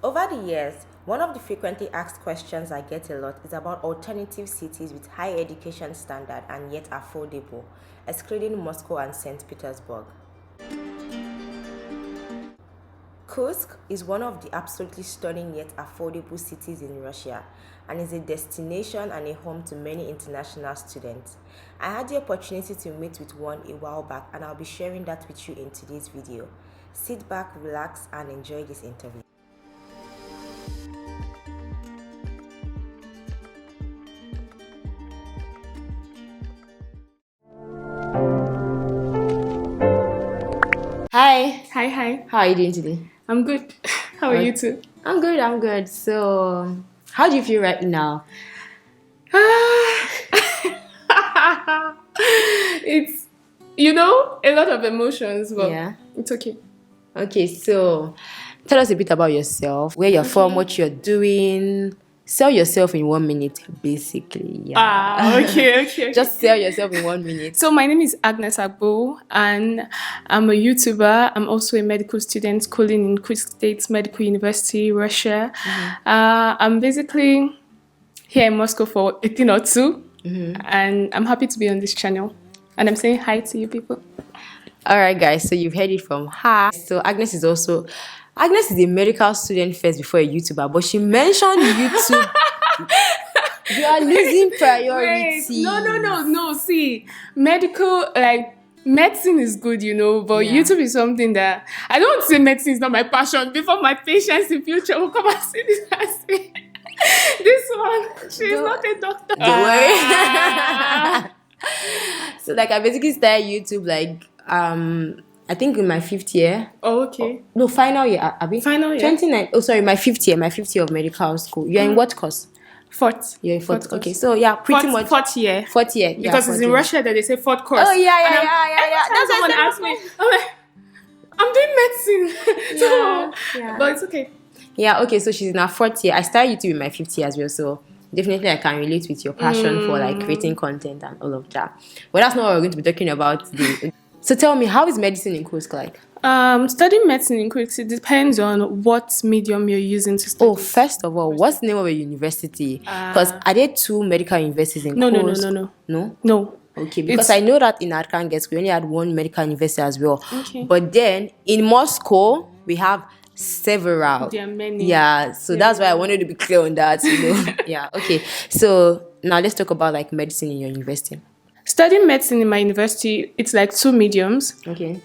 Over the years, one of the frequently asked questions I get a lot is about alternative cities with high education standard and yet affordable, excluding Moscow and Saint Petersburg. Kursk is one of the absolutely stunning yet affordable cities in Russia and is a destination and a home to many international students. I had the opportunity to meet with one a while back, and I'll be sharing that with you in today's video. Sit back, relax, and enjoy this interview. Hi. Hi. How are you doing today? I'm good. How are you too? I'm good. So, how do you feel right now? It's, a lot of emotions, but Yeah. it's okay. Okay, so tell us a bit about yourself, where you're from, what you're doing. Sell yourself in 1 minute, basically. Yeah. Okay. Just sell yourself in 1 minute. So my name is Agnes Agbo, and I'm a YouTuber. I'm also a medical student schooling in Kursk State Medical University, Russia. I'm basically here in Moscow for a thing or two, and I'm happy to be on this channel. And I'm saying hi to you people. All right, guys. So you've heard it from her. So Agnes is a medical student first before a YouTuber, but she mentioned YouTube. You are losing priority. Wait, no. See, medicine is good, but YouTube is something that I don't say medicine is not my passion. Before my patients in future will come and see this and say, this one, she's not a doctor. Don't worry. So I basically started YouTube I think in my 5th year. Oh, okay. No, final year. Abi? Final year. 29. Oh, sorry, my 5th year of medical school. You're in what course? 4th. You're in 4th. Okay, so yeah, pretty much. 4th year. 4th year. Because it's in Russia that they say 4th course. Oh, yeah. That's why someone asked me, I'm doing medicine. But it's okay. Yeah, okay, so she's in her 4th year. I started YouTube in my 5th year as well, so definitely I can relate with your passion for creating content and all of that. But that's not what we're going to be talking about today. So tell me, how is medicine in Kursk like? Studying medicine in Kursk, it depends on what medium you're using to study. Oh, first of all, what's the name of a university? Because are there 2 medical universities in Kursk? No. Okay, because I know that in Arkhangelsk we only had 1 medical university as well. Okay. But then in Moscow we have several. There are many. Yeah, so that's why I wanted to be clear on that. Yeah. Okay. So now let's talk about medicine in your university. Studying medicine in my university, it's 2 mediums. Okay.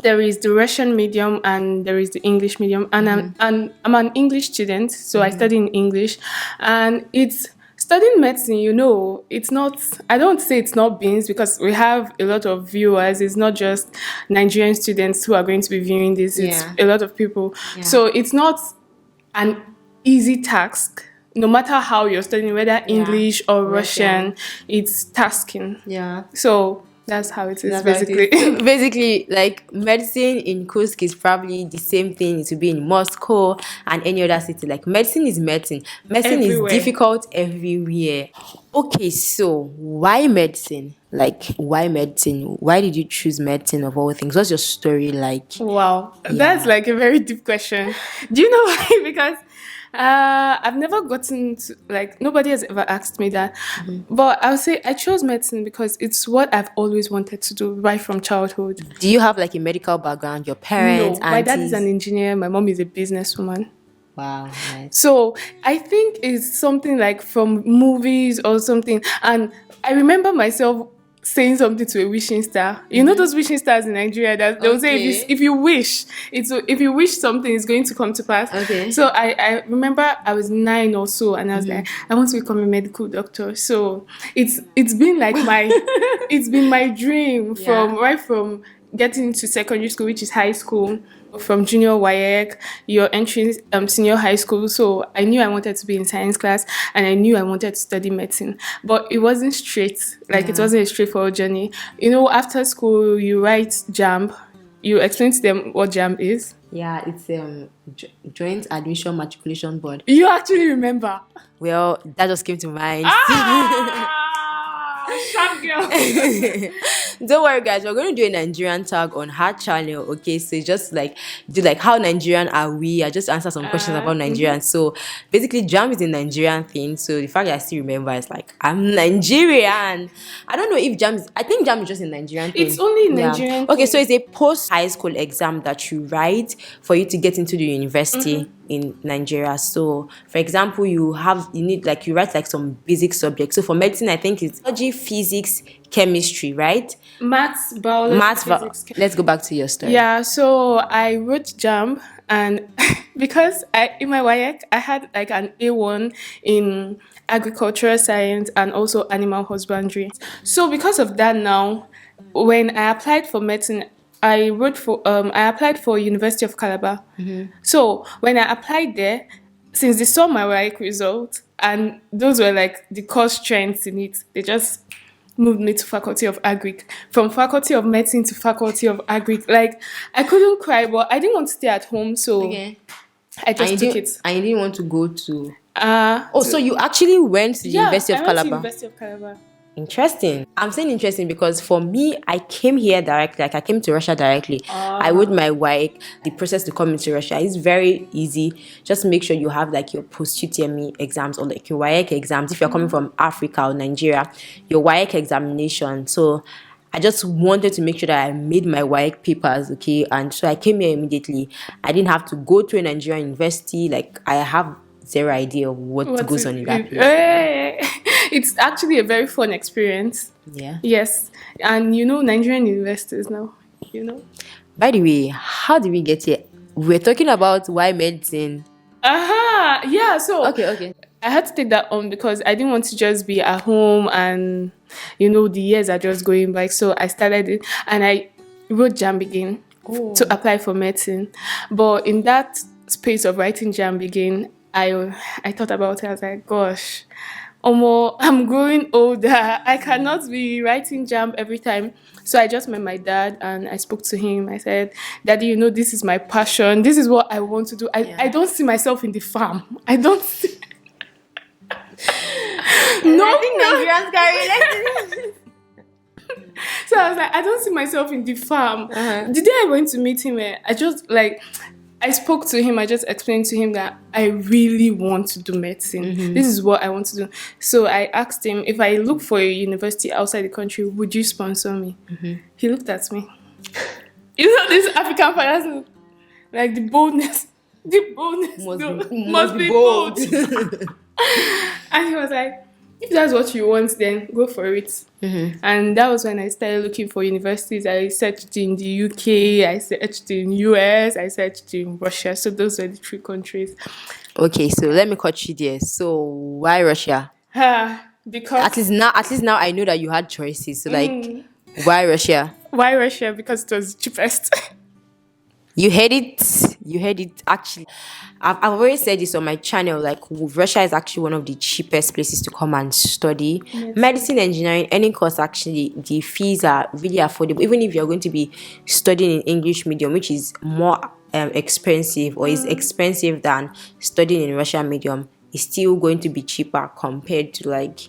There is the Russian medium and there is the English medium. And I'm an English student, so I study in English. And it's studying medicine, it's not, I don't say it's not beans because we have a lot of viewers. It's not just Nigerian students who are going to be viewing this. It's a lot of people. Yeah. So it's not an easy task. No matter how you're studying, whether English or Russian, it's tasking. Yeah. So that's how it is, basically. So basically, medicine in Kursk is probably the same thing to be in Moscow and any other city. Medicine is medicine. Medicine everywhere. Is difficult everywhere. Okay, so why medicine? Why medicine? Why did you choose medicine of all things? What's your story like? Wow, that's a very deep question. Do you know why? Because I've never gotten to, nobody has ever asked me that. But I would say I chose medicine because it's what I've always wanted to do right from childhood. Do you have a medical background? Your parents, No, my dad is an engineer. My mom is a businesswoman. Wow, nice. So I think it's something from movies or something. And I remember myself saying something to a wishing star. You know those wishing stars in Nigeria that they'll say if you wish something is going to come to pass. Okay. So I remember I was 9 or so and I was like, I want to become a medical doctor. So it's been it's been my dream from getting to secondary school, which is high school. From junior WAEC, you're entering senior high school. So I knew I wanted to be in science class and I knew I wanted to study medicine. But it wasn't straight. It wasn't a straightforward journey. After school, you write JAMB. You explain to them what JAMB is. Yeah, it's Joint Admission Matriculation Board. You actually remember? Well, that just came to mind. Sharp girl. Don't worry, guys. We're going to do a Nigerian tag on her channel. Okay, so just like do like how Nigerian are we? I just answer some questions about Nigerian. So basically, jam is a Nigerian thing. So the fact that I still remember is like I'm Nigerian. I don't know if jam is. I think jam is just a Nigerian thing. It's only Nigerian. Okay, thing. so it's a post high school exam that you write for you to get into the university in Nigeria. So for example, you need like you write like some basic subjects. So for medicine, I think it's biology, physics, chemistry, right? Maths, biology, physics. Let's go back to your story. Yeah, so I wrote JAMB, and because in my WAEC I had like an A1 in agricultural science and also animal husbandry. So because of that, now when I applied for medicine, I applied for University of Calabar. So when I applied there, since they saw my WAEC result and those were like the core strengths in it, they just moved me to Faculty of Agric. From Faculty of Medicine to Faculty of Agric. Like, I couldn't cry, but I didn't want to stay at home, so I just took it. And you didn't want to go to... so you actually went to the University of I went to University of Calabar. Interesting. I'm saying interesting because for me, I came here directly. Like I came to Russia directly. I would my WAEC. The process to come into Russia is very easy. Just make sure you have like your post-UTME exams or like your WAEC exams. If you're coming from Africa or Nigeria, your WAEC examination. So I just wanted to make sure that I made my WAEC papers, okay? And so I came here immediately. I didn't have to go to a Nigerian university. Like I have zero idea of what goes on in that place. It's actually a very fun experience. Yeah. Yes. And Nigerian universities now, By the way, how did we get here? We're talking about why medicine. Yeah, so Okay. I had to take that on because I didn't want to just be at home and the years are just going by. So I started it and I wrote JAMB again to apply for medicine. But in that space of writing JAMB again, I thought about it. I was like, gosh, I'm growing older. I cannot be writing JAMB every time. So I just met my dad and I spoke to him. I said, Daddy, this is my passion. This is what I want to do. I don't see myself in the farm. I don't see... I think Nigerians carry So I was like, I don't see myself in the farm. The day I went to meet him, I spoke to him. I just explained to him that I really want to do medicine. This is what I want to do. So I asked him, if I look for a university outside the country, would you sponsor me? He looked at me. This African fathers, like the boldness must be bold. And he was like, if that's what you want, then go for it. And that was when I started looking for universities. I searched in the UK, I searched in US, I searched in Russia. So those were the 3 countries. Okay, so let me cut you there. So why Russia? Because at least now I know that you had choices. So why Russia? Why Russia? Because it was cheapest. You heard it. Actually, I've already said this on my channel. Like Russia is actually one of the cheapest places to come and study medicine, engineering, any course. Actually, the fees are really affordable. Even if you're going to be studying in English medium, which is more expensive or is expensive than studying in Russian medium, it's still going to be cheaper compared to like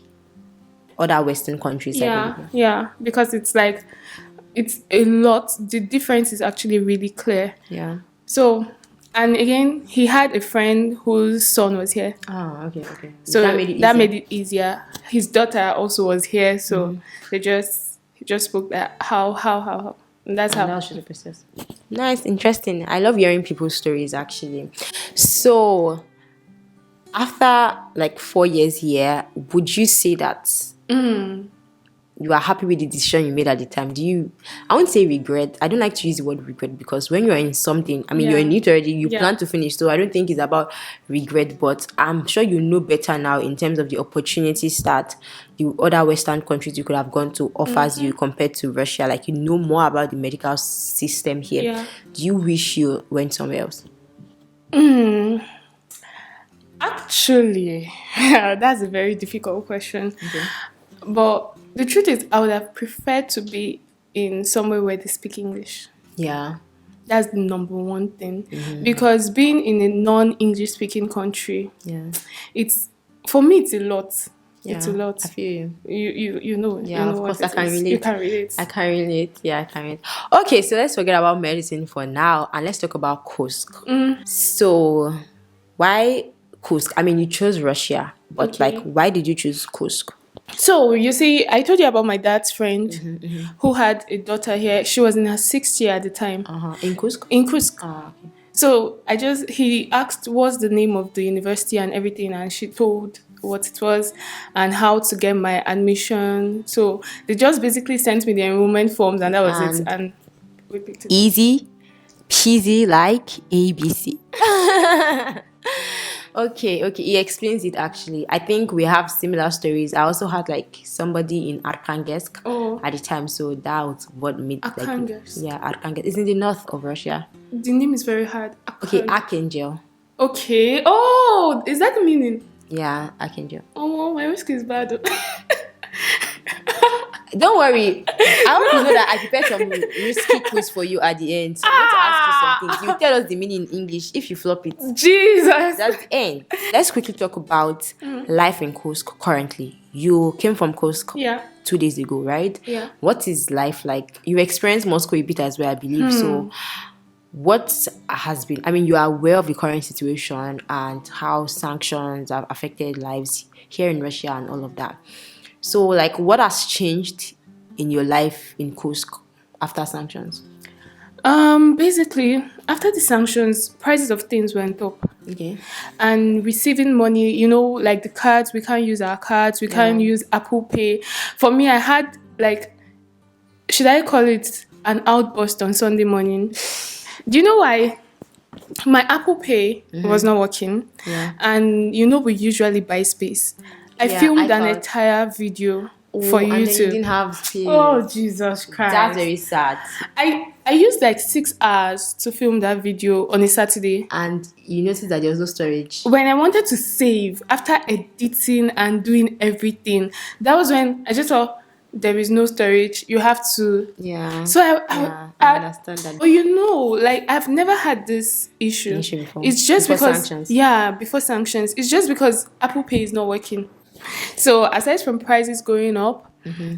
other Western countries. Yeah, because it's like. It's a lot. The difference is actually really clear. Yeah. So, and again, he had a friend whose son was here. Okay. So that made it easier. His daughter also was here, so he just spoke that how. And that's how. That was the process. Nice, interesting. I love hearing people's stories actually. So, after like 4 years here, would you say that? You are happy with the decision you made at the time? I won't say regret. I don't like to use the word regret because when you're in something, you're in it already, you plan to finish. So I don't think it's about regret, but I'm sure you know better now in terms of the opportunities that the other Western countries you could have gone to offers you compared to Russia. Like you know more about the medical system here. Yeah. Do you wish you went somewhere else? Actually, that's a very difficult question. But the truth is, I would have preferred to be in somewhere where they speak English. Yeah. That's the number one thing. Because being in a non-English speaking country, for me, it's a lot. It's a lot. I feel you. You know. Yeah, you know of course what I can it is. relate. You can relate. I can relate. Yeah, I can relate. Okay, so let's forget about medicine for now and let's talk about Kursk. So, why Kursk? I mean, you chose Russia, but Okay. like, why did you choose Kursk? So you see, I told you about my dad's friend who had a daughter here. She was in her 6th year at the time. In Kursk? In Kursk. Okay. So he asked what's the name of the university and everything, and she told what it was and how to get my admission. So they just basically sent me the enrollment forms, and that was it. And we picked it. Easy peasy like ABC. Okay. He explains it actually. I think we have similar stories. I also had like somebody in Arkhangelsk at the time, so that was what made Arkhangelsk. Arkhangelsk. It's in the north of Russia. The name is very hard. Okay, Archangel. Okay. Oh, is that the meaning? Yeah, Archangel. Oh, my risk is bad. Don't worry. I hope you know that I prepared some risky quiz for you at the end. So I'm going to ask you some things. You tell us the meaning in English. If you flop it, Jesus. that's the end. Let's quickly talk about life in Kursk currently. You came from Kursk 2 days ago, right? Yeah. What is life like? You experienced Moscow a bit as well, I believe. So what has been, I mean, you are aware of the current situation and how sanctions have affected lives here in Russia and all of that. So, like, what has changed in your life in Kursk after sanctions? Basically, after the sanctions, prices of things went up. Okay. And receiving money, like the cards, we can't use our cards, we can't use Apple Pay. For me, I had, like, should I call it an outburst on Sunday morning? Do you know why? My Apple Pay was not working. Yeah. And, we usually buy space. I filmed an entire video for YouTube. And then you didn't have space. Oh, Jesus Christ. That's very sad. I used like 6 hours to film that video on a Saturday. And you noticed that there was no storage. When I wanted to save, after editing and doing everything, that was when I just thought, there is no storage. You have to... Yeah. So I understand that. But like, I've never had this issue. Before. It's just before because... sanctions. Yeah, before sanctions. It's just because Apple Pay is not working. So aside from prices going up,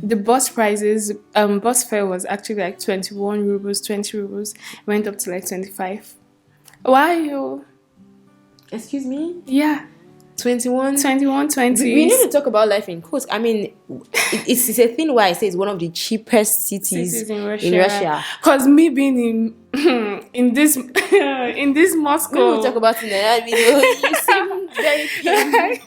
the bus prices, bus fare was actually like 21 rubles, 20 rubles, went up to like 25. Why? Excuse me? Yeah. 21? 20. We need to talk about life in Kursk. I mean, it's a thing why I say it's one of the cheapest cities in Russia. Because me being in this Moscow, we'll talk about it in that video. You seem very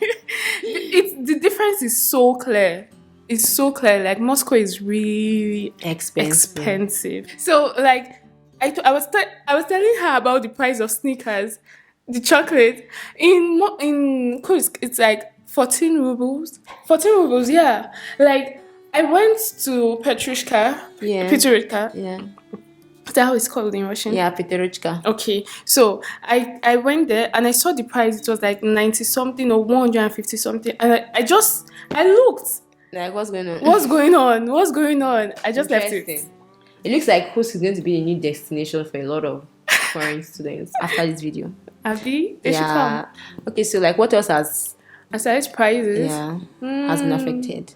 the difference is so clear. It's so clear. Like, Moscow is really expensive. So, like, I was telling her about the price of sneakers. The chocolate in Kursk, it's like 14 rubles. 14 rubles, yeah. Like, I went to Petrushka. Yeah. Petrushka. Yeah. Is that how it's called in Russian? Yeah, Peteruchka. Okay. So I went there and I saw the price. It was like 90 something or 150 something. And I looked. Like, what's going on? What's going on? I just left it. It looks like Kursk is going to be a new destination for a lot of foreign students after this video. Abby, they should come. Okay, so like, what else has... Aside prices, has been affected?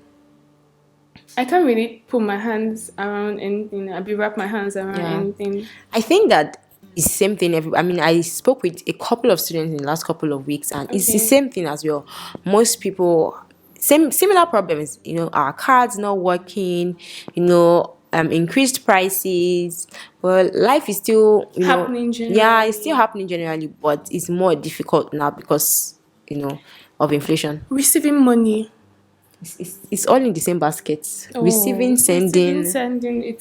I can't really put my hands around anything. Wrap my hands around anything. I think that it's the same thing. I mean, I spoke with a couple of students in the last couple of weeks, and it's the same thing as well. Most people, similar problems. Our cards not working. Increased prices. Well, life is still happening generally. Yeah, it's still happening generally, but it's more difficult now because of inflation. Receiving money. It's all in the same basket. Receiving, sending.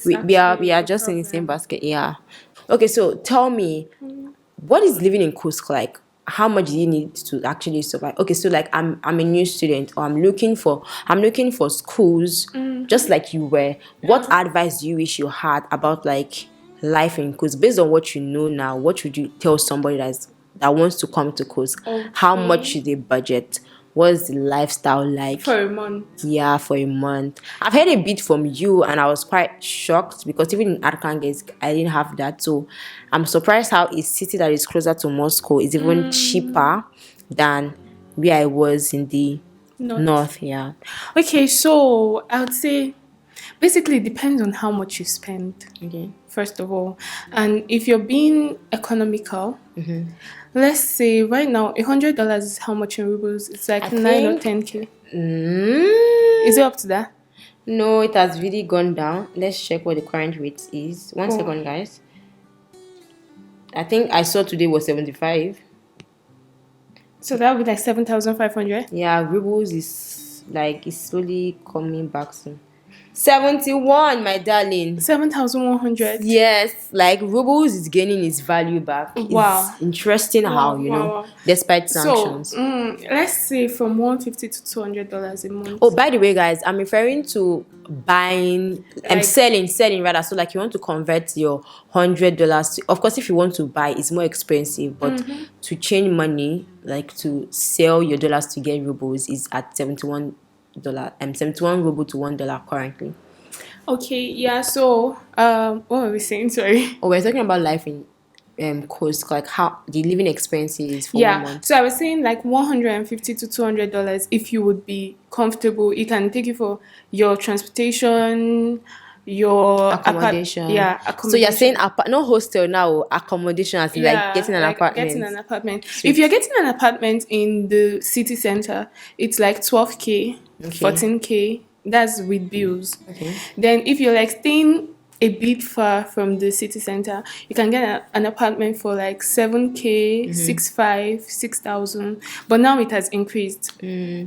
We are just in the same basket. Yeah. Okay, so tell me, what is living in Kursk like? How much do you need to actually survive? Okay, so like I'm a new student, or I'm looking for schools, just like you were. What advice do you wish you had about like life in Kursk? Based on what you know now, what would you tell somebody that wants to come to Kursk? Okay. How much should they budget? What's the lifestyle like? For a month. Yeah, for a month. I've heard a bit from you and I was quite shocked because even in Arkhangelsk, I didn't have that. So I'm surprised how a city that is closer to Moscow is even cheaper than where I was in the North, yeah. Okay, so I would say basically it depends on how much you spend. Okay. First of all, and if you're being economical, let's say right now $100 is how much in rubles? It's like I 9 or think 10K. Mm, Is it up to that? no, it has really gone down. Let's check what the current rate is. One second, guys. I think I saw today was 75. So that would be like 7,500. Yeah, rubles is like it's slowly coming back soon. 71, my darling. 7,100. Yes, like rubles is gaining its value back. Wow. It's interesting how, Wow. despite sanctions. So, let's say from $150 to $200 a month. Oh, by the way, guys, I'm referring to buying and selling rather. So, like, you want to convert your $100 to, of course, if you want to buy, it's more expensive, but to change money, like to sell your dollars to get rubles, is at $71. 71 ruble to $1 currently. Okay, yeah. So, what were we saying? Sorry. Oh, we're talking about life in Kursk, like how the living expenses for 1 month. So I was saying like $150 to $200 if you would be comfortable. It can take you for your transportation, your accommodation. accommodation. So you're saying no hostel now, accommodation as in like getting an apartment. Getting an apartment. Sweet. If you're getting an apartment in the city center, it's like 12K, 14K. That's with bills. Okay. Then if you're like staying a bit far from the city center, you can get an apartment for like 7K, 6,000. But now it has increased.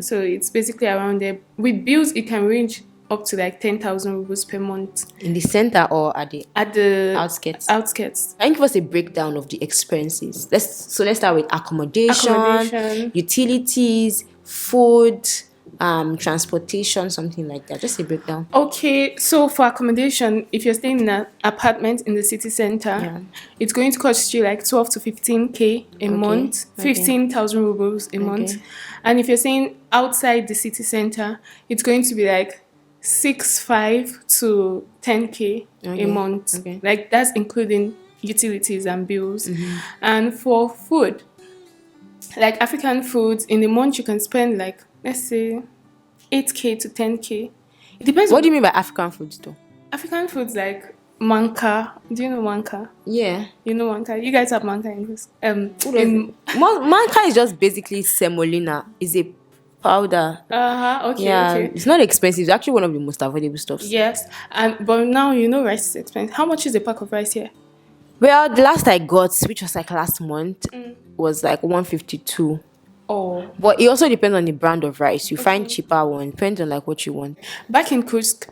So it's basically around there. With bills, it can range up to like 10,000 rubles per month. In the center or at the outskirts? Outskirts. I think give us a breakdown of the expenses. Let's start with accommodation, utilities, food, transportation, something like that. Just a breakdown. Okay, so for accommodation, if you're staying in an apartment in the city center, it's going to cost you like 12 to 15K a month, 15,000 rubles a month. And if you're staying outside the city center, it's going to be like 6,500 to 10K a month. Like that's including utilities and bills. And for food, like African foods, in a month you can spend like, let's say 8K to 10K. It depends. What do you mean by African foods though? African foods like manka. Do you know manka? Yeah. You know manka? You guys have manka in this? Manka is just basically semolina. It's a powder. Okay. It's not expensive. It's actually one of the most affordable stuff. Yes. But now rice is expensive. How much is a pack of rice here? Well, the last I got, which was like last month, was like 152. Oh. But it also depends on the brand of rice. You find cheaper one, depends on like what you want. Back in Kursk,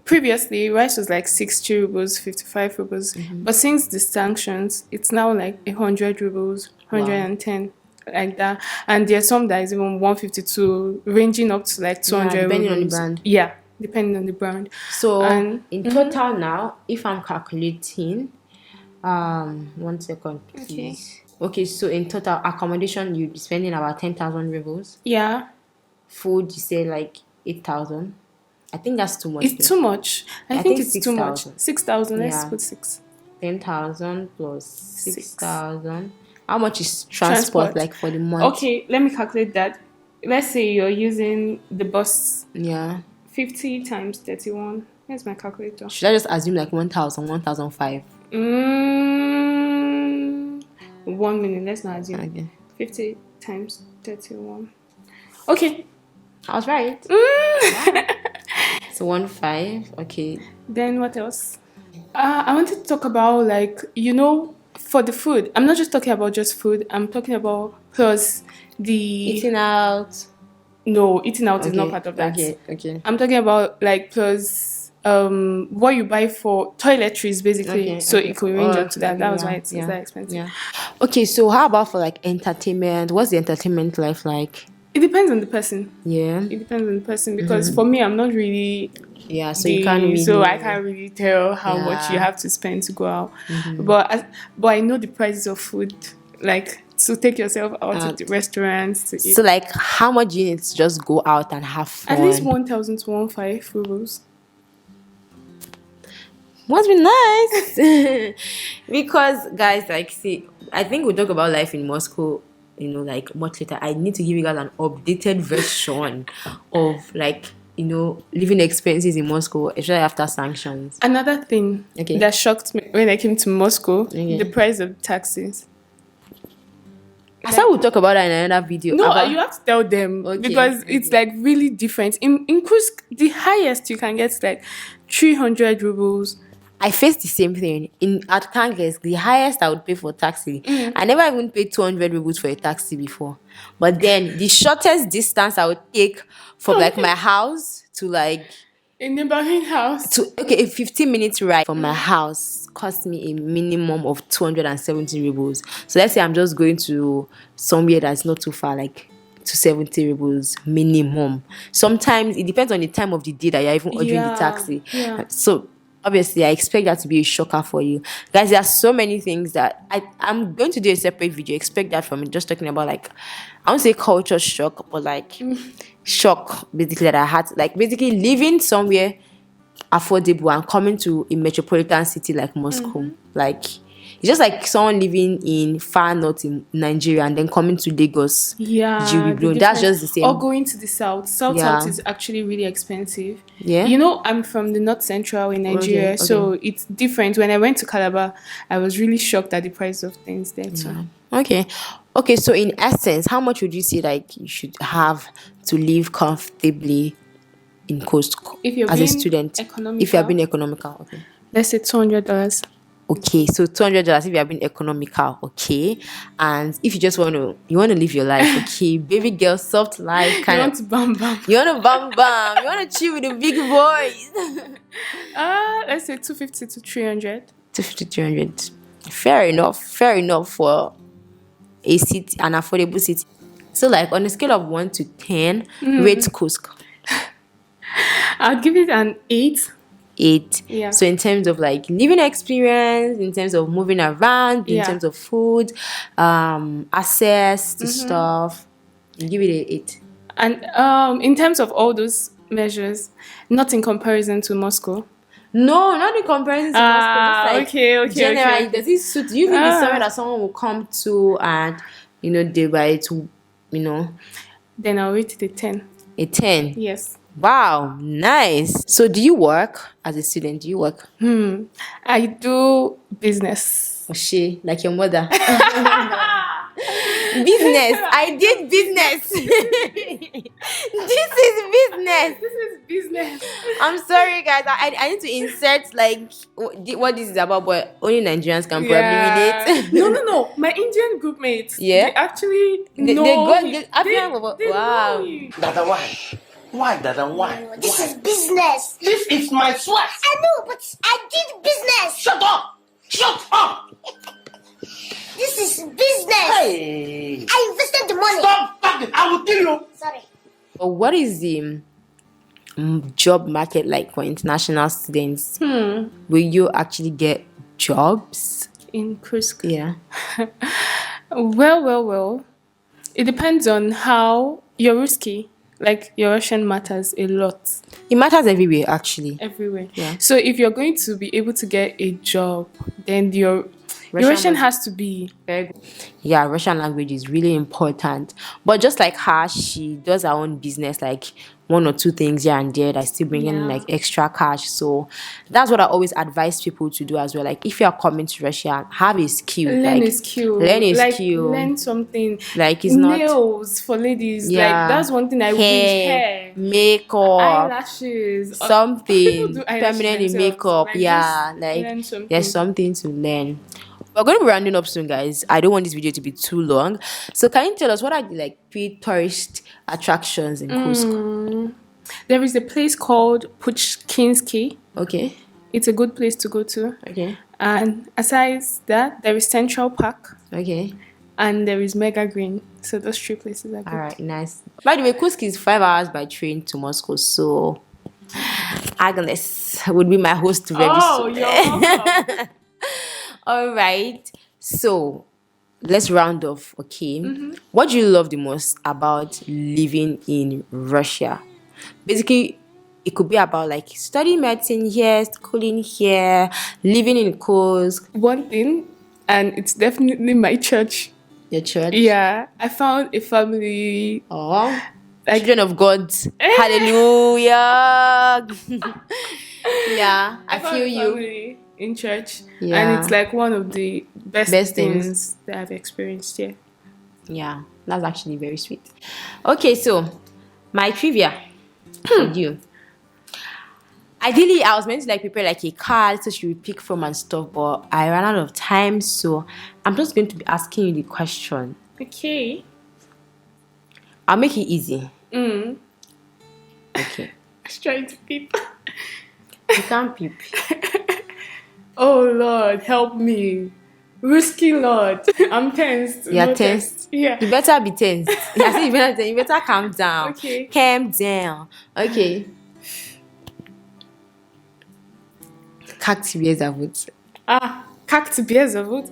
previously rice was like 60 rubles, 55 rubles. But since the sanctions, it's now like 100 rubles, 110, like that. And there's some that is even 152, ranging up to like 200 depending rubles. on the brand. Yeah, depending on the brand. So in total now, if I'm calculating, 1 second, please. Okay, so in total accommodation, you'd be spending about 10,000 rubles. Yeah. Food, you say like 8,000. I think that's too much. It's too much. I think it's 6, too much. 6,000. Let's put 6. 10,000 plus 6,000. How much is transport like for the month? Okay, let me calculate that. Let's say you're using the bus. Yeah. 50 times 31. Here's my calculator. Should I just assume like 1,000, 1,005? 1 minute. Let's not assume. Okay. 50 times 31. Okay. I was right. So 1,500. Okay. Then what else? I wanted to talk about for the food. I'm not just talking about just food. I'm talking about plus the eating out. No, eating out is not part of that. Okay. I'm talking about plus what you buy for toiletries basically. It could range up to that. That was why it's that expensive. Yeah. Okay, so how about for like entertainment? What's the entertainment life like? It depends on the person. Yeah. It depends on the person because for me, I'm not really. Yeah, so you can't really. So I can't really tell how much you have to spend to go out. But I know the prices of food, like to take yourself out to the restaurants to eat. So like, how much do you need to just go out and have fun? At least 1,000 to 1,500 rubles. Must be nice. Because guys, like, see, I think we talk about life in Moscow like much later. I need to give you guys an updated version of like living expenses in Moscow, especially after sanctions. Another thing that shocked me when I came to Moscow, the price of taxis. I said we'll talk about that in another video. No, you have to tell them because it's like really different. In Kursk, the highest you can get is like 300 rubles. I faced the same thing. At Kangas, the highest I would pay for a taxi. I never even paid 200 rubles for a taxi before. But then the shortest distance I would take from like my house to like a neighboring house a 15-minute ride from my house cost me a minimum of 270 rubles. So let's say I'm just going to somewhere that's not too far, like 270 rubles minimum. Sometimes it depends on the time of the day that you're even ordering the taxi. So obviously, I expect that to be a shocker for you. Guys, there are so many things that I'm going to do a separate video. Expect that from me. Just talking about like, I won't say culture shock, but like shock basically that I had. Like basically living somewhere affordable and coming to a metropolitan city like Moscow. Like, it's just like someone living in far north in Nigeria and then coming to Lagos. That's just the same. Or going to the south. South is actually really expensive. Yeah. I'm from the north central in Nigeria, so it's different. When I went to Calabar, I was really shocked at the price of things there too. Okay, so in essence, how much would you say like you should have to live comfortably in Kursk as a student? If you're being economical, let's say $200. Okay, so $200 if you have been economical, and if you just want to live your life, baby girl, soft life, you want to bam bam, you want to chill with the big boys. Let's say 250 to 300. 250 300, fair enough for a city, an affordable city. So like on a scale of 1 to 10, rate Kursk. I'd give it an 8. 8. Yeah. So in terms of like living experience, in terms of moving around, in terms of food, access to stuff, you give it an 8. And in terms of all those measures, not in comparison to Moscow. No, not in comparison to Moscow. Just like generally, does it suit you? Think it's somewhere that someone will come to and they buy to Then I'll rate it a 10. A 10. Yes. Wow, nice. So do you work as a student? Do you work? I do business. Oh, like your mother. Business. I did business. This is business. I'm sorry, guys. I need to insert like what this is about, but only Nigerians can probably relate. No. My Indian group mates. Yeah. They actually wow. Dada, why, Dada, why? This is business. This is my sweat. I know, but I did business. Shut up. This is business. Hey. I invested the money. Stop talking. I will kill you. Sorry. What is the job market like for international students? Will you actually get jobs in Kursk? Yeah. Well. It depends on how you're risky. Like, your Russian matters a lot. It matters everywhere, actually. Everywhere. Yeah. So if you're going to be able to get a job, then your Russian has to be very good. Yeah, Russian language is really important. But just like her, she does her own business, like 1 or 2 things here and there that still bring in like extra cash. So that's what I always advise people to do as well. Like, if you are coming to Russia, have a skill. Learn a skill. Learn something. Like, it's not nails for ladies. Yeah. Like, that's one thing I wish. Hair, makeup, eyelashes, something, permanent makeup. Like there's something to learn. We're going to be rounding up soon, guys. I don't want this video to be too long. So can you tell us what are the like pre-tourist attractions in Kursk? There is a place called Pushkinsky. Okay. It's a good place to go to. Okay. And aside that, there is Central Park. Okay. And there is Mega Green. So those 3 places are good. All right, nice. By the way, Kursk is 5 hours by train to Moscow. So Agnes would be my host very soon. You're welcome. All right, so let's round off. What do you love the most about living in Russia? Basically, it could be about like studying medicine here, schooling here, living in Kursk. One thing, and it's definitely my church. Your church? Yeah, I found a family. Oh, children of God. Hallelujah. Yeah, I found feel a you. family in church, and Yeah. it's like one of the best Best things things. that I've experienced here. Yeah, that's actually very sweet. Okay, so my trivia for you. Ideally, I was meant to like prepare like a card so she would pick from and stuff, but I ran out of time, so I'm just going to be asking you the question. Okay. I'll make it easy. Okay. I was trying to peep. You can't peep. Oh Lord, help me. Risky Lord. I'm tensed. You're No tensed. Yeah. You better be tensed. I said you better calm down. Okay. Calm down. Okay. Kakti Biezavut. Kakti Biezavut.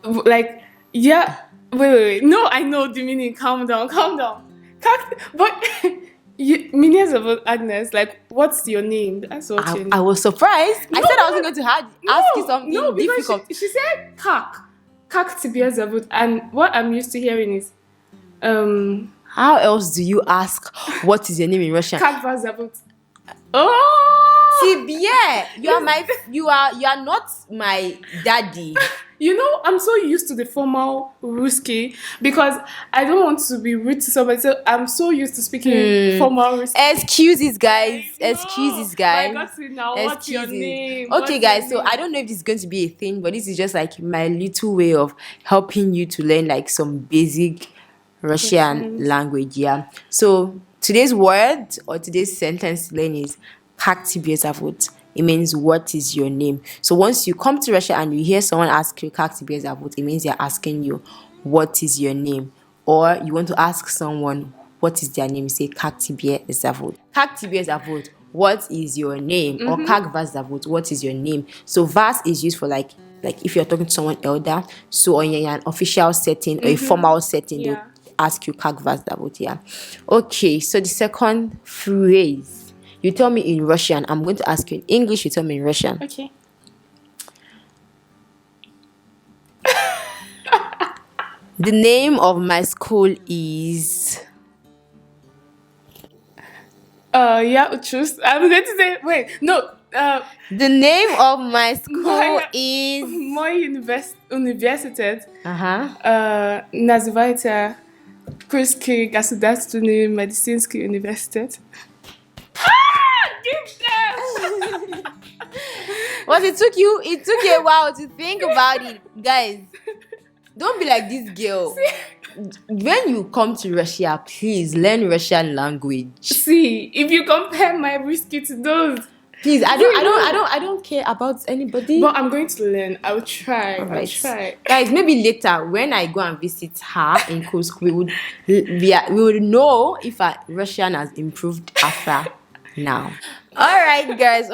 Like, yeah. Wait. No, I know the meaning. Calm down. Kakti. But, Biezavut, Agnes, like, what's your name? That's what your name. I was surprised. I said I wasn't going to ask you something difficult. She said Kakti Biezavut. And what I'm used to hearing is, how else do you ask what is your name in Russian? Kakvazavut. Oh! See, yeah, you are not my daddy. You know, I'm so used to the formal Ruski because I don't want to be rude to somebody. So I'm so used to speaking formal Ruski. Excuses, guys. Excuses, guys. But I got to now. What's your name? Okay, guys. So I don't know if this is going to be a thing, but this is just like my little way of helping you to learn like some basic Russian language. Yeah. So today's word or today's sentence to learn is Kakti Biezavut. It means what is your name. So once you come to Russia and you hear someone ask you Kakti Biezavut, it means they're asking you what is your name. Or you want to ask someone what is their name, you say Kakti Biezavut. Kakti Biezavut, what is your name? Or Kak Vazavut, what is your name? So Vas is used for like if you're talking to someone elder. So on an official setting or a formal setting, they'll ask you Kak Vazavut. Yeah. Okay, so the second phrase. You tell me in Russian. I'm going to ask you in English. You tell me in Russian. Okay. The name of my school is... Uchus. I'm going to say, wait, no. The name of my school is... Мой университет Uh-huh. называется Kursk государственный медицинский университет. Well, it took you a while to think about it, guys. Don't be like this girl. When you come to Russia, please learn Russian language. See, if you compare my whiskey to those, please, I don't care about anybody. But I'm going to learn. I'll try. Right. I'll try. Guys, maybe later when I go and visit her in Kursk, we would know if our Russian has improved after now. All right, guys.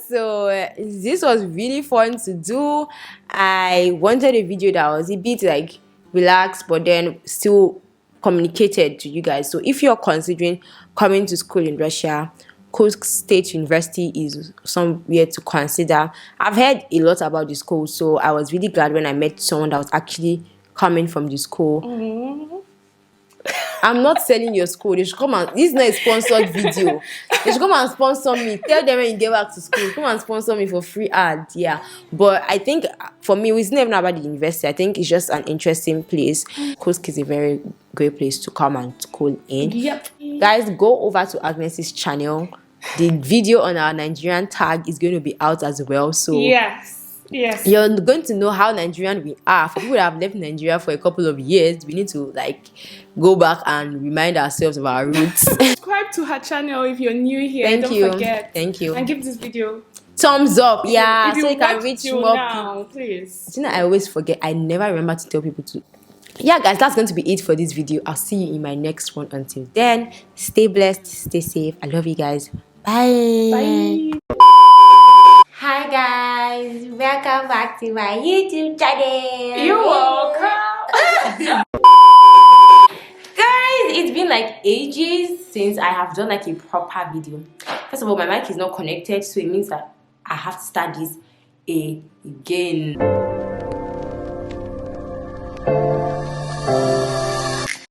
So this was really fun to do. I wanted a video that was a bit like relaxed, but then still communicated to you guys. So if you're considering coming to school in Russia, Kursk State University is somewhere to consider. I've heard a lot about the school, so I was really glad when I met someone that was actually coming from the school. I'm not selling your school. They should come and... This is not a sponsored video. They should come and sponsor me. Tell them when you get back to school, come and sponsor me for free ad. Yeah. But I think for me, we never know about the university. I think it's just an interesting place. Kursk is a very great place to come and school in. Yep. Guys, go over to Agnes's channel. The video on our Nigerian tag is going to be out as well. So Yes. You're going to know how Nigerian we are. For people that have left Nigeria for a couple of years, we need to like go back and remind ourselves of our roots. Subscribe to her channel if you're new here. Don't forget. Thank you. And give this video thumbs up. Yeah, if so you can reach more people. Please. You know, I always forget. I never remember to tell people to. Yeah, guys, that's going to be it for this video. I'll see you in my next one. Until then, stay blessed, stay safe. I love you guys. Bye. Hi guys, welcome back to my YouTube channel. You're welcome. Guys, it's been like ages since I have done like a proper video. First of all, my mic is not connected, so it means that I have to start this again.